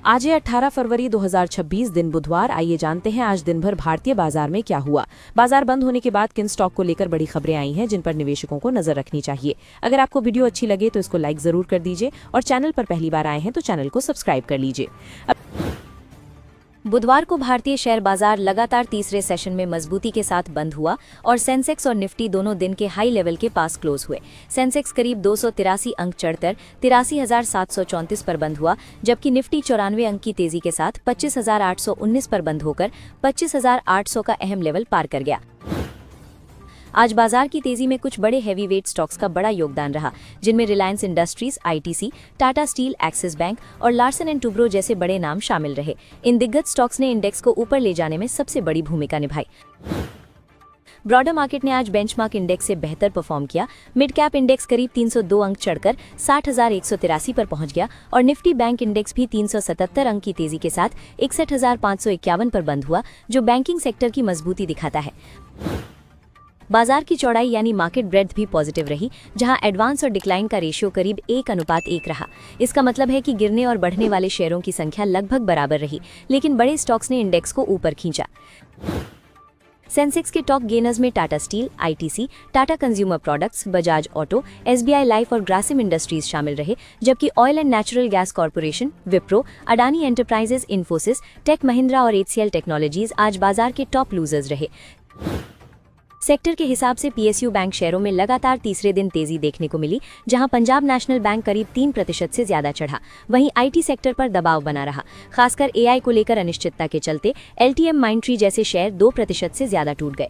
आज है 18 फरवरी 2026 दिन बुधवार। आइए जानते हैं आज दिन भर भारतीय बाजार में क्या हुआ। बाजार बंद होने के बाद किन स्टॉक को लेकर बड़ी खबरें आई हैं जिन पर निवेशकों को नजर रखनी चाहिए। अगर आपको वीडियो अच्छी लगे तो इसको लाइक जरूर कर दीजिए और चैनल पर पहली बार आए हैं तो चैनल को सब्सक्राइब कर लीजिए। बुधवार को भारतीय शेयर बाजार लगातार तीसरे सेशन में मजबूती के साथ बंद हुआ और सेंसेक्स और निफ्टी दोनों दिन के हाई लेवल के पास क्लोज हुए। सेंसेक्स करीब 283 अंक चढ़कर 83,734 पर बंद हुआ, जबकि निफ्टी 94 अंक की तेजी के साथ 25,819 पर बंद होकर 25,800 का अहम लेवल पार कर गया। आज बाजार की तेजी में कुछ बड़े हैवीवेट स्टॉक्स का बड़ा योगदान रहा, जिनमें Reliance industries, ITC, Tata steel, axis bank और लार्सन एंड टुब्रो जैसे बड़े नाम शामिल रहे। इन दिग्गज स्टॉक्स ने इंडेक्स को ऊपर ले जाने में सबसे बड़ी भूमिका निभाई। ब्रॉडर मार्केट ने आज बेंचमार्क इंडेक्स से बेहतर परफॉर्म किया। मिड कैप इंडेक्स करीब 302 अंक चढ़कर 60,183 पर पहुंच गया और निफ्टी बैंक इंडेक्स भी 377 अंक की तेजी के साथ 61,551 पर बंद हुआ, जो बैंकिंग सेक्टर की मजबूती दिखाता है। बाजार की चौड़ाई यानी मार्केट ब्रेड्थ भी पॉजिटिव रही, जहां एडवांस और डिक्लाइन का रेशियो करीब 1:1 रहा। इसका मतलब है कि गिरने और बढ़ने वाले शेयरों की संख्या लगभग बराबर रही, लेकिन बड़े स्टॉक्स ने इंडेक्स को ऊपर खींचा। सेंसेक्स के टॉप गेनर्स में Tata Steel, ITC, Tata Consumer Products, Bajaj Auto, SBI Life और ग्रासिम इंडस्ट्रीज शामिल रहे, जबकि Oil and Natural Gas Corporation, Wipro, Adani Enterprises, Infosys, Tech Mahindra और एचसीएल टेक्नोलॉजीज आज बाजार के टॉप लूजर्स रहे। सेक्टर के हिसाब से पीएसयू बैंक शेयरों में लगातार तीसरे दिन तेजी देखने को मिली, जहां पंजाब नेशनल बैंक करीब 3% से ज्यादा चढ़ा। वहीं आईटी सेक्टर पर दबाव बना रहा, खासकर एआई को लेकर अनिश्चितता के चलते एलटीएम माइंडट्री जैसे शेयर 2% से ज्यादा टूट गए।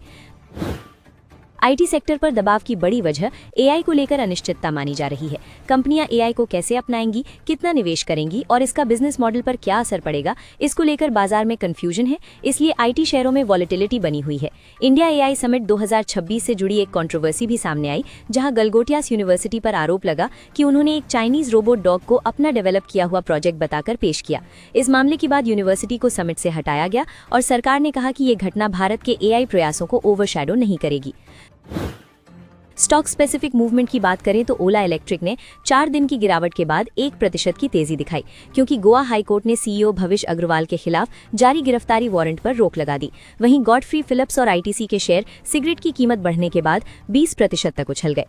आईटी सेक्टर पर दबाव की बड़ी वजह एआई को लेकर अनिश्चितता मानी जा रही है। कंपनियां एआई को कैसे अपनाएंगी, कितना निवेश करेंगी और इसका बिजनेस मॉडल पर क्या असर पड़ेगा, इसको लेकर बाजार में कंफ्यूजन है, इसलिए आईटी शेयरों में वॉलेटिलिटी बनी हुई है। इंडिया एआई समिट 2026 से जुड़ी एक कंट्रोवर्सी भी सामने आई, जहां गलगोटियास यूनिवर्सिटी पर आरोप लगा कि उन्होंने एक चाइनीज रोबोट डॉग को अपना डेवलप किया हुआ प्रोजेक्ट बताकर पेश किया। इस मामले के बाद यूनिवर्सिटी को समिट से हटाया गया और सरकार ने कहा कि ये घटना भारत के एआई प्रयासों को ओवरशैडो नहीं करेगी। स्टॉक स्पेसिफिक मूवमेंट की बात करें तो ओला इलेक्ट्रिक ने 4 दिन की गिरावट के बाद 1% की तेजी दिखाई, क्योंकि गोवा हाईकोर्ट ने सीईओ भविष्य अग्रवाल के खिलाफ जारी गिरफ्तारी वारंट पर रोक लगा दी। वहीं गॉडफ्री फिलिप्स और आईटीसी के शेयर सिगरेट की कीमत बढ़ने के बाद 20% तक उछल गए।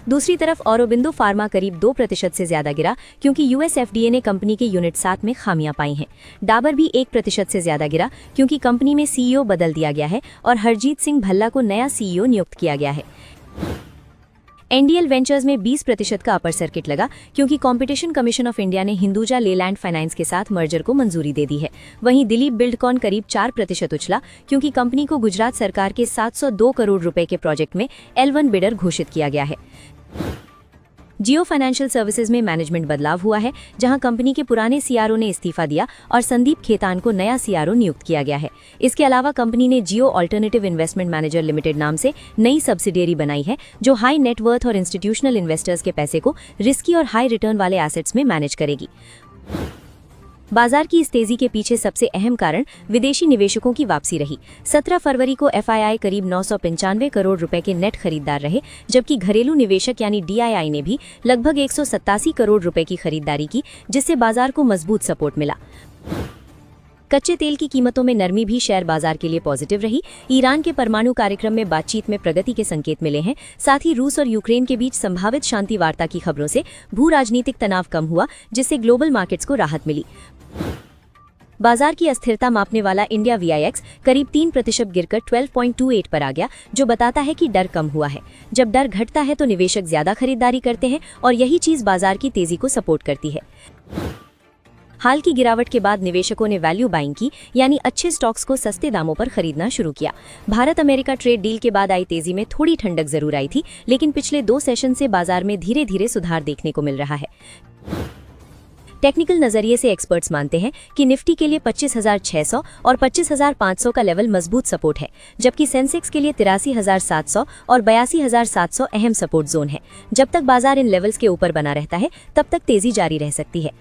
दूसरी तरफ औरोबिंदो फार्मा करीब 2% से ज्यादा गिरा, क्योंकि यूएस एफडीए ने कंपनी के यूनिट 7 में खामियां पाई हैं। डाबर भी 1% से ज्यादा गिरा, क्योंकि कंपनी में सीईओ बदल दिया गया है और हरजीत सिंह भल्ला को नया सीईओ नियुक्त किया गया है। एनडीएल वेंचर्स में 20% का अपर सर्किट लगा, क्योंकि कंपटीशन कमीशन ऑफ इंडिया ने हिंदुजा लेलैंड फाइनेंस के साथ मर्जर को मंजूरी दे दी है। वहीं दिलीप बिल्डकॉन करीब 4% उछला, क्योंकि कंपनी को गुजरात सरकार के 702 करोड़ रुपए के प्रोजेक्ट में L1 बिडर घोषित किया गया है। जियो फाइनेंशियल सर्विसेज में मैनेजमेंट बदलाव हुआ है, जहां कंपनी के पुराने सीआरओ ने इस्तीफा दिया और संदीप खेतान को नया सीआरओ नियुक्त किया गया है। इसके अलावा कंपनी ने जियो अल्टरनेटिव इन्वेस्टमेंट मैनेजर लिमिटेड नाम से नई सब्सिडियरी बनाई है, जो हाई नेटवर्थ और इंस्टीट्यूशनल इन्वेस्टर्स के पैसे को रिस्की और हाई रिटर्न वाले एसेट्स में मैनेज करेगी। बाजार की इस तेजी के पीछे सबसे अहम कारण विदेशी निवेशकों की वापसी रही। 17 फरवरी को एफआईआई करीब 995 करोड़ रुपए के नेट खरीदार रहे, जबकि घरेलू निवेशक यानी डीआईआई ने भी लगभग 187 करोड़ रुपए की खरीदारी की, जिससे बाजार को मजबूत सपोर्ट मिला। कच्चे तेल की कीमतों में नरमी भी शेयर बाजार के लिए पॉजिटिव रही। ईरान के परमाणु कार्यक्रम में बातचीत में प्रगति के संकेत मिले हैं। साथ ही रूस और यूक्रेन के बीच संभावित शांति वार्ता की खबरों से भू राजनीतिक तनाव कम हुआ, जिससे ग्लोबल मार्केट्स को राहत मिली। बाजार की अस्थिरता मापने वाला इंडिया वीआईएक्स करीब 3% गिरकर 12.28 पर आ गया, जो बताता है कि डर कम हुआ है। जब डर घटता है तो निवेशक ज्यादा खरीदारी करते हैं और यही चीज बाजार की तेजी को सपोर्ट करती है। हाल की गिरावट के बाद निवेशकों ने वैल्यू बाइंग की, यानी अच्छे स्टॉक्स को सस्ते दामों पर खरीदना शुरू किया। भारत अमेरिका ट्रेड डील के बाद आई तेजी में थोड़ी ठंडक जरूर आई थी, लेकिन पिछले 2 सेशन से बाजार में धीरे धीरे सुधार देखने को मिल रहा है। टेक्निकल नजरिए से एक्सपर्ट्स मानते हैं कि निफ्टी के लिए 25,600 और 25,500 का लेवल मजबूत सपोर्ट है, जबकि सेंसेक्स के लिए 83,700 और 82,700 अहम सपोर्ट जोन है। जब तक बाजार इन लेवल्स के ऊपर बना रहता है, तब तक तेजी जारी रह सकती है।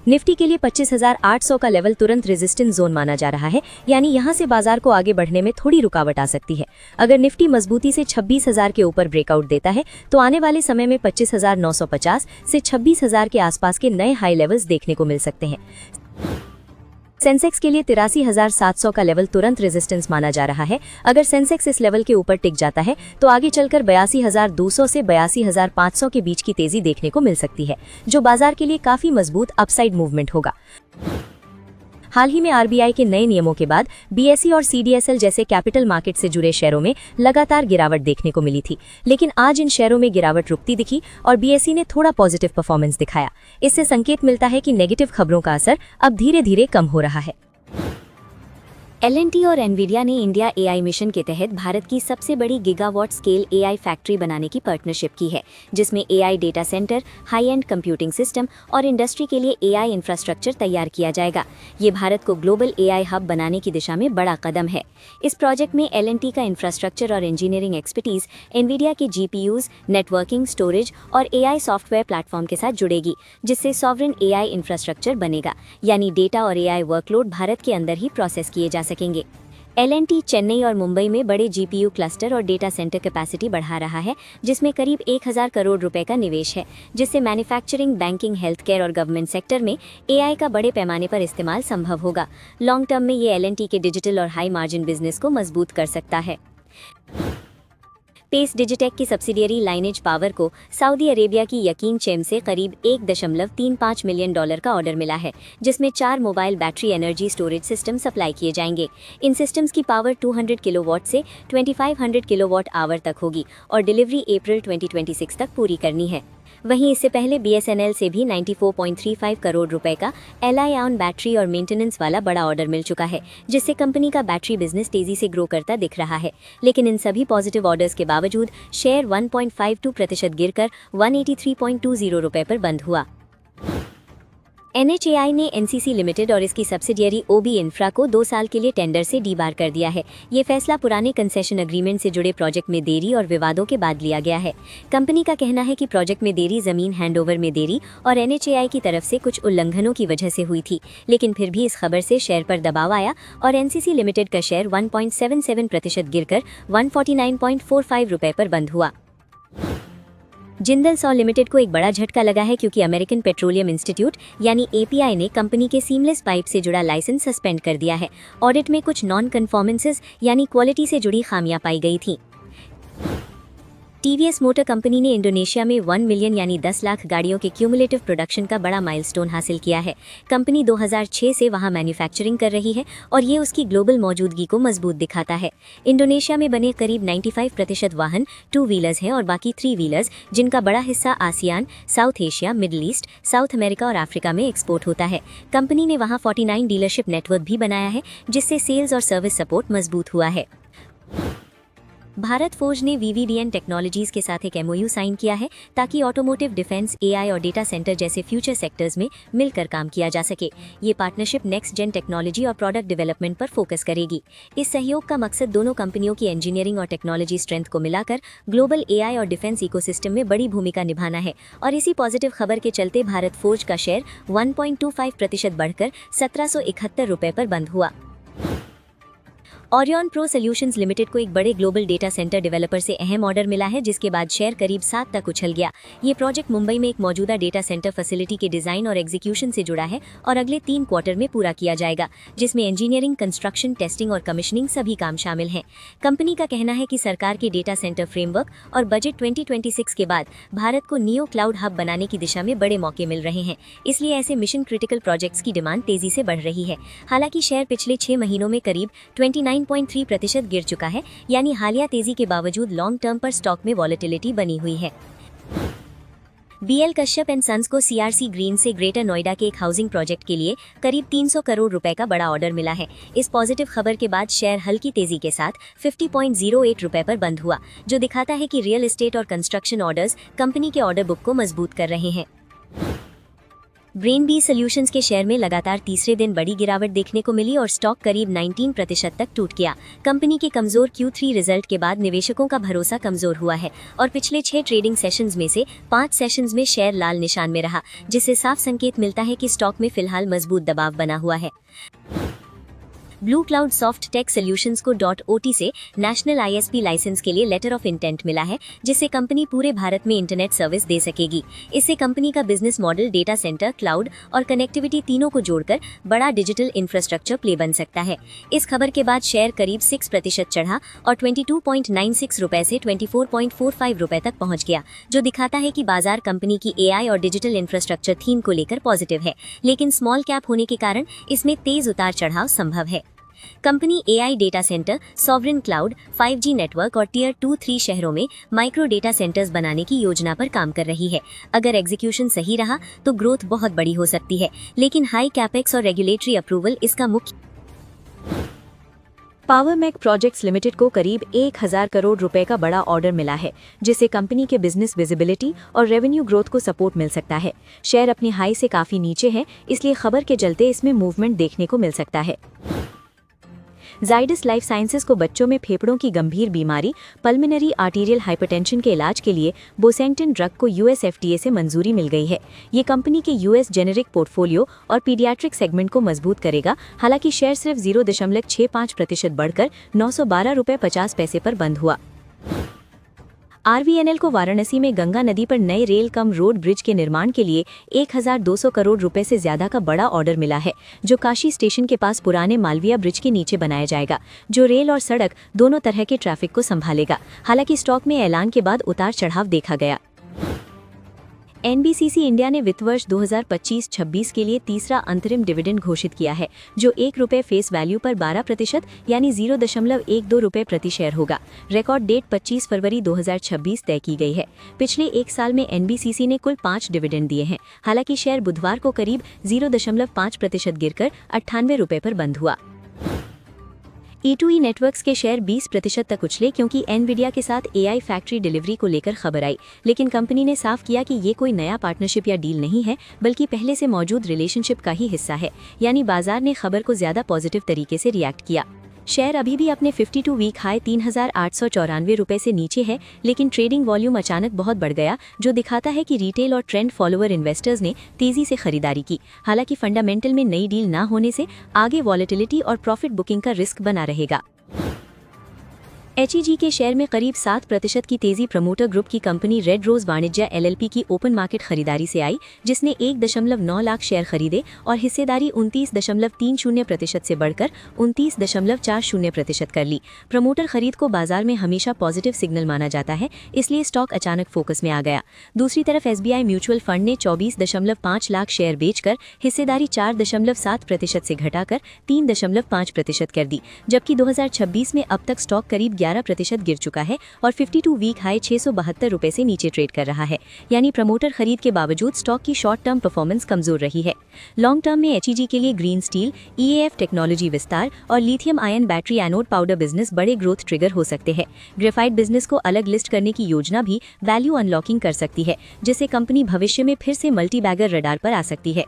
निफ्टी के लिए 25,800 का लेवल तुरंत रेजिस्टेंस जोन माना जा रहा है, यानी यहां से बाजार को आगे बढ़ने में थोड़ी रुकावट आ सकती है। अगर निफ्टी मजबूती से 26,000 के ऊपर ब्रेकआउट देता है तो आने वाले समय में 25,950 से 26,000 के आसपास के नए हाई लेवल्स देखने को मिल सकते हैं। सेंसेक्स के लिए 83,700 का लेवल तुरंत रेजिस्टेंस माना जा रहा है। अगर सेंसेक्स इस लेवल के ऊपर टिक जाता है तो आगे चलकर 82,200 से 82,500 के बीच की तेजी देखने को मिल सकती है, जो बाजार के लिए काफी मजबूत अपसाइड मूवमेंट होगा। हाल ही में आरबीआई के नए नियमों के बाद बीएसई और सीडीएसएल जैसे कैपिटल मार्केट से जुड़े शेयरों में लगातार गिरावट देखने को मिली थी, लेकिन आज इन शेयरों में गिरावट रुकती दिखी और बीएसई ने थोड़ा पॉजिटिव परफॉर्मेंस दिखाया। इससे संकेत मिलता है कि नेगेटिव खबरों का असर अब धीरे धीरे कम हो रहा है। L&T और एनवीडिया ने इंडिया एआई मिशन के तहत भारत की सबसे बड़ी गीगावाट स्केल एआई फैक्ट्री बनाने की पार्टनरशिप की है, जिसमें AI data centre, high and computing system और इंडस्ट्री के लिए एआई इंफ्रास्ट्रक्चर तैयार किया जाएगा। ये भारत को ग्लोबल एआई हब बनाने की दिशा में बड़ा कदम है। इस प्रोजेक्ट में L&T का इंफ्रास्ट्रक्चर और इंजीनियरिंग एक्सपर्टीज एनवीडिया के जीपीयूज, नेटवर्किंग, स्टोरेज और एआई सॉफ्टवेयर प्लेटफॉर्म के साथ जुड़ेगी, जिससे सॉवरेन एआई इंफ्रास्ट्रक्चर बनेगा, यानी डेटा और एआई वर्कलोड भारत के अंदर ही प्रोसेस किए जा सकेंगे। L&T चेन्नई और मुंबई में बड़े जीपीयू क्लस्टर और डेटा सेंटर कैपेसिटी बढ़ा रहा है, जिसमें करीब 1,000 करोड़ रुपए का निवेश है, जिससे मैन्युफैक्चरिंग, बैंकिंग, हेल्थ केयर और गवर्नमेंट सेक्टर में एआई का बड़े पैमाने पर इस्तेमाल संभव होगा। लॉन्ग टर्म में ये L&T के डिजिटल और हाई मार्जिन बिजनेस को मजबूत कर सकता है। पेस डिजिटेक की सब्सिडियरी लाइनेज पावर को सऊदी अरेबिया की यकीन चेम से करीब $1.35 मिलियन का ऑर्डर मिला है, जिसमें 4 mobile battery energy storage system supply किए जाएंगे। इन सिस्टम्स की पावर 200 किलोवाट से 2500 किलोवाट आवर तक होगी और डिलीवरी अप्रैल 2026 तक पूरी करनी है। वहीं इससे पहले BSNL से भी 94.35 करोड़ रुपए का Li-ion बैटरी और मेंटेनेंस वाला बड़ा ऑर्डर मिल चुका है, जिससे कंपनी का बैटरी बिजनेस तेजी से ग्रो करता दिख रहा है। लेकिन इन सभी पॉजिटिव ऑर्डर्स के बावजूद शेयर 1.52% गिरकर 183.20 रुपए पर बंद हुआ। NHAI ने NCC लिमिटेड और इसकी सब्सिडियरी OB इंफ्रा को 2 साल के लिए टेंडर से डीबार कर दिया है। ये फैसला पुराने कंसेशन एग्रीमेंट से जुड़े प्रोजेक्ट में देरी और विवादों के बाद लिया गया है। कंपनी का कहना है कि प्रोजेक्ट में देरी जमीन हैंडओवर में देरी और NHAI की तरफ से कुछ उल्लंघनों की वजह से हुई थी, लेकिन फिर भी इस खबर से शेयर पर दबाव आया और NCC लिमिटेड का शेयर 1.77% गिरकर 149.45 रुपए पर बंद हुआ। जिंदल सॉ लिमिटेड को एक बड़ा झटका लगा है, क्योंकि अमेरिकन पेट्रोलियम इंस्टीट्यूट यानी API ने कंपनी के सीमलेस पाइप से जुड़ा लाइसेंस सस्पेंड कर दिया है। ऑडिट में कुछ नॉन कन्फॉर्मेंसेस यानी क्वालिटी से जुड़ी खामियां पाई गई थी। TVS मोटर कंपनी ने इंडोनेशिया में 1 मिलियन यानी 10 लाख गाड़ियों के क्यूमुलेटिव प्रोडक्शन का बड़ा माइलस्टोन हासिल किया है। कंपनी 2006 से वहां मैन्युफैक्चरिंग कर रही है और ये उसकी ग्लोबल मौजूदगी को मजबूत दिखाता है। इंडोनेशिया में बने करीब 95% वाहन 2 व्हीलर्स हैं और बाकी 3 व्हीलर्स, जिनका बड़ा हिस्सा ASEAN, south Asia, middle east, south America और अफ्रीका में एक्सपोर्ट होता है। कंपनी ने वहां 49 डीलरशिप नेटवर्क भी बनाया है, जिससे सेल्स और सर्विस सपोर्ट मजबूत हुआ है। भारत फोर्ज ने VVDN टेक्नोलॉजीज के साथ एक MOU साइन किया है, ताकि ऑटोमोटिव, डिफेंस, AI और डेटा सेंटर जैसे फ्यूचर सेक्टर्स में मिलकर काम किया जा सके। ये पार्टनरशिप नेक्स्ट जेन टेक्नोलॉजी और प्रोडक्ट डेवलपमेंट पर फोकस करेगी। इस सहयोग का मकसद दोनों कंपनियों की इंजीनियरिंग और टेक्नोलॉजी स्ट्रेंथ को मिलाकर ग्लोबल AI और डिफेंस इकोसिस्टम में बड़ी भूमिका निभाना है। और इसी पॉजिटिव खबर के चलते भारत फोर्ज का शेयर 1.25% बढ़कर 1771 रुपए पर बंद हुआ। ओरियन प्रो सॉल्यूशंस लिमिटेड को एक बड़े ग्लोबल डेटा सेंटर डेवलपर से अहम ऑर्डर मिला है, जिसके बाद शेयर करीब 7 तक उछल गया। ये प्रोजेक्ट मुंबई में एक मौजूदा डेटा सेंटर फैसिलिटी के डिजाइन और एग्जीक्यूशन से जुड़ा है और अगले 3 क्वार्टर में पूरा किया जाएगा, जिसमें इंजीनियरिंग, कंस्ट्रक्शन, टेस्टिंग और कमिश्निंग सभी काम शामिल हैं। कंपनी का कहना है कि सरकार के डेटा सेंटर फ्रेमवर्क और बजट 2026 के बाद भारत को नियो क्लाउड हब बनाने की दिशा में बड़े मौके मिल रहे हैं, इसलिए ऐसे मिशन क्रिटिकल प्रोजेक्ट्स की डिमांड तेजी से बढ़ रही है। हालांकि शेयर पिछले 6 महीनों में करीब 29.3% गिर चुका है, यानी हालिया तेजी के बावजूद लॉन्ग टर्म पर स्टॉक में वॉलेटिलिटी बनी हुई है। BL कश्यप एंड सन्स को CRC ग्रीन से ग्रेटर नोएडा के एक हाउसिंग प्रोजेक्ट के लिए करीब 300 करोड़ रुपए का बड़ा ऑर्डर मिला है। इस पॉजिटिव खबर के बाद शेयर हल्की तेजी के साथ 50.08 रुपए पर बंद हुआ, जो दिखाता है कि रियल एस्टेट और कंस्ट्रक्शन ऑर्डर्स कंपनी के ऑर्डर बुक को मजबूत कर रहे हैं। ब्रेन बी सॉल्यूशंस के शेयर में लगातार तीसरे दिन बड़ी गिरावट देखने को मिली और स्टॉक करीब 19% तक टूट गया। कंपनी के कमजोर Q3 रिजल्ट के बाद निवेशकों का भरोसा कमजोर हुआ है और पिछले 6 ट्रेडिंग सेशंस में से 5 सेशंस में शेयर लाल निशान में रहा, जिससे साफ संकेत मिलता है कि स्टॉक में फिलहाल मजबूत दबाव बना हुआ है। Blue Cloud Soft Tech Solutions को .OT से नेशनल ISP लाइसेंस के लिए लेटर ऑफ इंटेंट मिला है, जिससे कंपनी पूरे भारत में इंटरनेट सर्विस दे सकेगी। इससे कंपनी का business model data centre, cloud और कनेक्टिविटी तीनों को जोड़कर बड़ा डिजिटल इंफ्रास्ट्रक्चर प्ले बन सकता है। इस खबर के बाद शेयर करीब 6% चढ़ा और 22.96 रुपए से 24.45 रुपए तक पहुंच गया, जो दिखाता है कि बाजार कंपनी की AI और डिजिटल इंफ्रास्ट्रक्चर थीम को लेकर पॉजिटिव है, लेकिन स्मॉल कैप होने के कारण इसमें तेज उतार चढ़ाव संभव है। Company AI data centre, sovereign cloud, 5G network और टियर 2-3 शहरों में माइक्रो डेटा सेंटर्स बनाने की योजना पर काम कर रही है। अगर एग्जीक्यूशन सही रहा तो ग्रोथ बहुत बड़ी हो सकती है, लेकिन हाई कैपेक्स और रेगुलेटरी अप्रूवल इसका मुख्य। पावर मैक प्रोजेक्ट्स लिमिटेड को करीब 1000 करोड़ रुपए का बड़ा ऑर्डर मिला है, जिससे कंपनी के बिजनेस विजिबिलिटी और रेवेन्यू ग्रोथ को सपोर्ट मिल सकता है। शेयर अपनी हाई से काफी नीचे है, इसलिए खबर के चलते इसमें मूवमेंट देखने को मिल सकता है। जाइडस लाइफ साइंसेज को बच्चों में फेफड़ों की गंभीर बीमारी पल्मिनरी आर्टीरियल हाइपरटेंशन के इलाज के लिए बोसेंटिन ड्रग को US FDA से मंजूरी मिल गई है। ये कंपनी के US जेनेरिक पोर्टफोलियो और पीडियाट्रिक सेगमेंट को मजबूत करेगा। हालांकि शेयर सिर्फ 0.65% बढ़कर 912 रुपये 50 पैसे पर बंद हुआ। RVNL को वाराणसी में गंगा नदी पर नए रेल कम रोड ब्रिज के निर्माण के लिए 1200 करोड़ रुपए से ज्यादा का बड़ा ऑर्डर मिला है, जो काशी स्टेशन के पास पुराने मालविया ब्रिज के नीचे बनाया जाएगा, जो रेल और सड़क दोनों तरह के ट्रैफिक को संभालेगा। हालांकि स्टॉक में ऐलान के बाद उतार चढ़ाव देखा गया। NBCC इंडिया ने वित्त वर्ष 2025-26 के लिए तीसरा अंतरिम डिविडेंड घोषित किया है, जो 1 रुपये फेस वैल्यू पर 12% यानी 0.12 रुपये प्रति शेयर होगा। रिकॉर्ड डेट 25 फरवरी 2026 तय की गई है। पिछले एक साल में NBCC ने कुल 5 डिविडेंड दिए हैं। हालांकि शेयर बुधवार को करीब 0.5% गिरकर 98 रुपये पर बंद हुआ। E2E नेटवर्क्स के शेयर 20% तक उछले क्योंकि एनवीडिया के साथ AI फैक्ट्री डिलीवरी को लेकर खबर आई, लेकिन कंपनी ने साफ किया कि ये कोई नया पार्टनरशिप या डील नहीं है, बल्कि पहले से मौजूद रिलेशनशिप का ही हिस्सा है। यानी बाजार ने खबर को ज्यादा पॉजिटिव तरीके से रिएक्ट किया। शेयर अभी भी अपने 52 वीक हाई 3894 रुपए से नीचे है, लेकिन ट्रेडिंग वॉल्यूम अचानक बहुत बढ़ गया, जो दिखाता है कि रिटेल और ट्रेंड फॉलोअर इन्वेस्टर्स ने तेजी से खरीदारी की। हालांकि फंडामेंटल में नई डील ना होने से आगे वॉलेटिलिटी और प्रॉफिट बुकिंग का रिस्क बना रहेगा। HEG के शेयर में करीब 7% की तेजी प्रमोटर ग्रुप की कंपनी रेड रोज वाणिज्य LLP की ओपन मार्केट खरीदारी से आई, जिसने 1.9 लाख शेयर खरीदे और हिस्सेदारी 29.30% से बढ़कर 29.40% कर ली। प्रमोटर खरीद को बाजार में हमेशा पॉजिटिव सिग्नल माना जाता है, इसलिए स्टॉक अचानक फोकस में आ गया। दूसरी तरफ SBI म्यूचुअल फंड ने 24.5 लाख शेयर बेचकर हिस्सेदारी 4.7% से घटाकर 3.5% कर दी, जबकि 2026 में अब तक स्टॉक करीब 11% गिर चुका है और 52 वीक हाई 672 रुपए से नीचे ट्रेड कर रहा है। यानी प्रमोटर खरीद के बावजूद स्टॉक की शॉर्ट टर्म परफॉर्मेंस कमजोर रही है। लॉन्ग टर्म में HEG के लिए ग्रीन स्टील, EAF टेक्नोलॉजी विस्तार और lithium ion battery anode powder business बड़े ग्रोथ ट्रिगर हो सकते हैं। ग्रेफाइट बिजनेस को अलग लिस्ट करने की योजना भी वैल्यू अनलॉकिंग कर सकती है, जिससे कंपनी भविष्य में फिर से मल्टी बैगर रडार पर आ सकती है।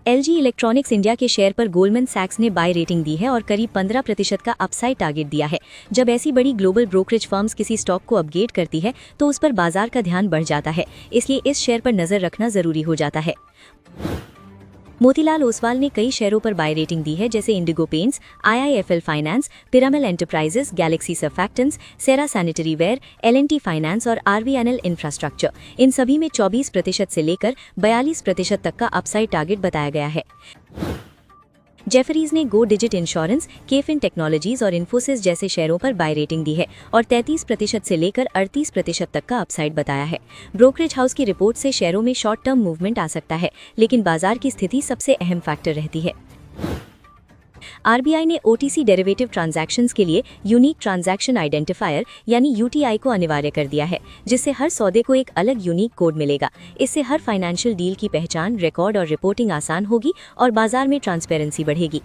LG इलेक्ट्रॉनिक्स इंडिया के शेयर पर गोल्डमैन सैक्स ने बाय रेटिंग दी है और करीब 15% का अपसाइड टारगेट दिया है। जब ऐसी बड़ी ग्लोबल ब्रोकरेज फर्म्स किसी स्टॉक को अपग्रेड करती है तो उस पर बाजार का ध्यान बढ़ जाता है, इसलिए इस शेयर पर नजर रखना जरूरी हो जाता है। मोतीलाल ओसवाल ने कई शेयरों पर बाय रेटिंग दी है, जैसे Indigo Paints, IIFL Finance, Piramal Enterprises, Galaxy Surfactants, Cera Sanitary Ware, L&T Finance और RVNL इंफ्रास्ट्रक्चर। इन सभी में 24% से लेकर 42% तक का अपसाइड टारगेट बताया गया है। जेफरीज ने गो डिजिट इंश्योरेंस, केफिन टेक्नोलॉजीज और इन्फोसिस जैसे शेयरों पर बाय रेटिंग दी है और 33% से लेकर 38% तक का अपसाइड बताया है। ब्रोकरेज हाउस की रिपोर्ट से शेयरों में शॉर्ट टर्म मूवमेंट आ सकता है, लेकिन बाजार की स्थिति सबसे अहम फैक्टर रहती है। RBI ने OTC डेरिवेटिव ट्रांजैक्शंस के लिए यूनिक ट्रांजैक्शन आइडेंटिफायर यानी UTI को अनिवार्य कर दिया है, जिससे हर सौदे को एक अलग यूनिक कोड मिलेगा। इससे हर फाइनेंशियल डील की पहचान, रिकॉर्ड और रिपोर्टिंग आसान होगी और बाजार में ट्रांसपेरेंसी बढ़ेगी।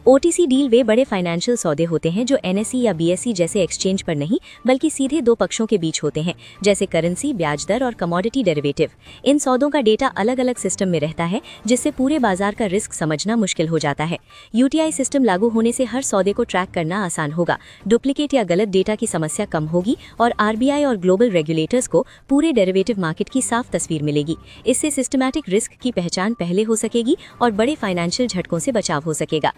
OTC डील वे बड़े फाइनेंशियल सौदे होते हैं जो NSE या BSE जैसे एक्सचेंज पर नहीं बल्कि सीधे दो पक्षों के बीच होते हैं, जैसे करेंसी, ब्याज दर और कमोडिटी डेरिवेटिव। इन सौदों का डेटा अलग अलग सिस्टम में रहता है, जिससे पूरे बाजार का रिस्क समझना मुश्किल हो जाता है। UTI सिस्टम लागू होने से हर सौदे को ट्रैक करना आसान होगा, डुप्लीकेट या गलत डेटा की समस्या कम होगी और RBI और ग्लोबल रेगुलेटर्स को पूरे डेरिवेटिव मार्केट की साफ तस्वीर मिलेगी। इससे सिस्टमैटिक रिस्क की पहचान पहले हो सकेगी और बड़े फाइनेंशियल झटकों से बचाव हो सकेगा।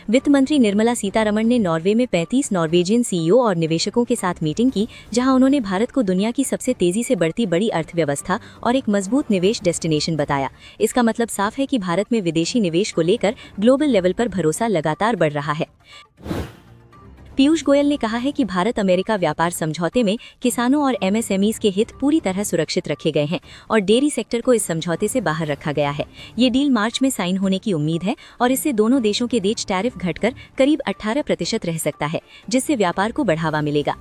वित्त मंत्री निर्मला सीतारमण ने नॉर्वे में 35 नॉर्वेजियन CEO और निवेशकों के साथ मीटिंग की, जहां उन्होंने भारत को दुनिया की सबसे तेजी से बढ़ती बड़ी अर्थव्यवस्था और एक मजबूत निवेश डेस्टिनेशन बताया। इसका मतलब साफ है कि भारत में विदेशी निवेश को लेकर ग्लोबल लेवल पर भरोसा लगातार बढ़ रहा है। पीयूष गोयल ने कहा है कि भारत अमेरिका व्यापार समझौते में किसानों और MSMEs के हित पूरी तरह सुरक्षित रखे गए हैं और डेयरी सेक्टर को इस समझौते से बाहर रखा गया है। ये डील मार्च में साइन होने की उम्मीद है और इससे दोनों देशों के बीच टैरिफ घटकर करीब 18% रह सकता है, जिससे व्यापार को बढ़ावा मिलेगा।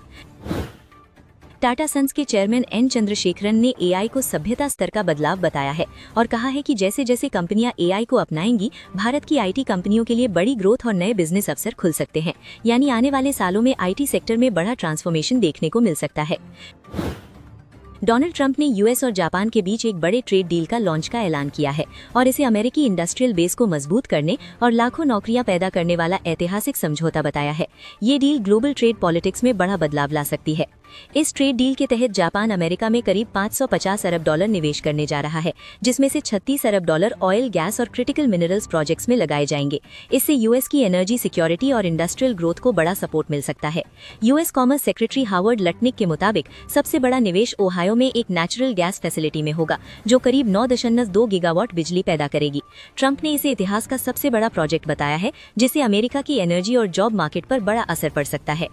टाटा सन्स के चेयरमैन N चंद्रशेखरन ने AI को सभ्यता स्तर का बदलाव बताया है और कहा है कि जैसे जैसे कंपनियां AI को अपनाएंगी, भारत की IT कंपनियों के लिए बड़ी ग्रोथ और नए बिजनेस अवसर खुल सकते हैं। यानी आने वाले सालों में IT सेक्टर में बड़ा ट्रांसफॉर्मेशन देखने को मिल सकता है। डोनाल्ड ट्रंप ने US और जापान के बीच एक बड़े ट्रेड डील का लॉन्च का ऐलान किया है और इसे अमेरिकी इंडस्ट्रियल बेस को मजबूत करने और लाखों नौकरियां पैदा करने वाला ऐतिहासिक समझौता बताया है। ये डील ग्लोबल ट्रेड पॉलिटिक्स में बड़ा बदलाव ला सकती है। इस ट्रेड डील के तहत जापान अमेरिका में करीब $550 अरब निवेश करने जा रहा है, जिसमें से $36 अरब ऑयल, गैस और क्रिटिकल मिनरल्स प्रोजेक्ट्स में लगाए जाएंगे। इससे US की एनर्जी सिक्योरिटी और इंडस्ट्रियल ग्रोथ को बड़ा सपोर्ट मिल सकता है। US commerce secretary Howard Lutnick के मुताबिक सबसे बड़ा निवेश ओहायो में एक नेचुरल गैस फैसिलिटी में होगा, जो करीब 9.2 गीगावाट बिजली पैदा करेगी। ट्रंप ने इसे इतिहास का सबसे बड़ा प्रोजेक्ट बताया है, जिससे अमेरिका की एनर्जी और जॉब मार्केट पर बड़ा असर पड़ सकता है।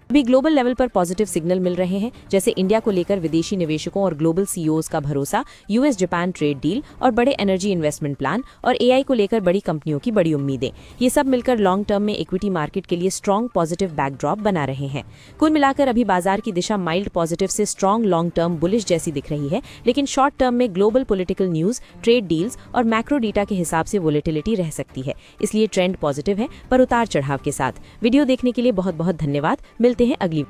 अभी ग्लोबल लेवल पर पॉजिटिव सिग्नल मिल रहे हैं, जैसे इंडिया को लेकर विदेशी निवेशकों और ग्लोबल CEOs का भरोसा, US जापान ट्रेड डील और बड़े एनर्जी इन्वेस्टमेंट प्लान और AI को लेकर बड़ी कंपनियों की बड़ी उम्मीदें। ये सब मिलकर लॉन्ग टर्म में इक्विटी मार्केट के लिए स्ट्रॉन्ग पॉजिटिव बैकड्रॉप बना रहे हैं। कुल मिलाकर अभी बाजार की दिशा माइल्ड पॉजिटिव से स्ट्रॉन्ग लॉन्ग टर्म बुलिश जैसी दिख रही है, लेकिन शॉर्ट टर्म में global political news, trade deals और मैक्रो डेटा के हिसाब से वोलेटिलिटी रह सकती है। इसलिए ट्रेंड पॉजिटिव है पर उतार चढ़ाव के साथ। वीडियो देखने के लिए बहुत बहुत धन्यवाद। मिलते हैं अगली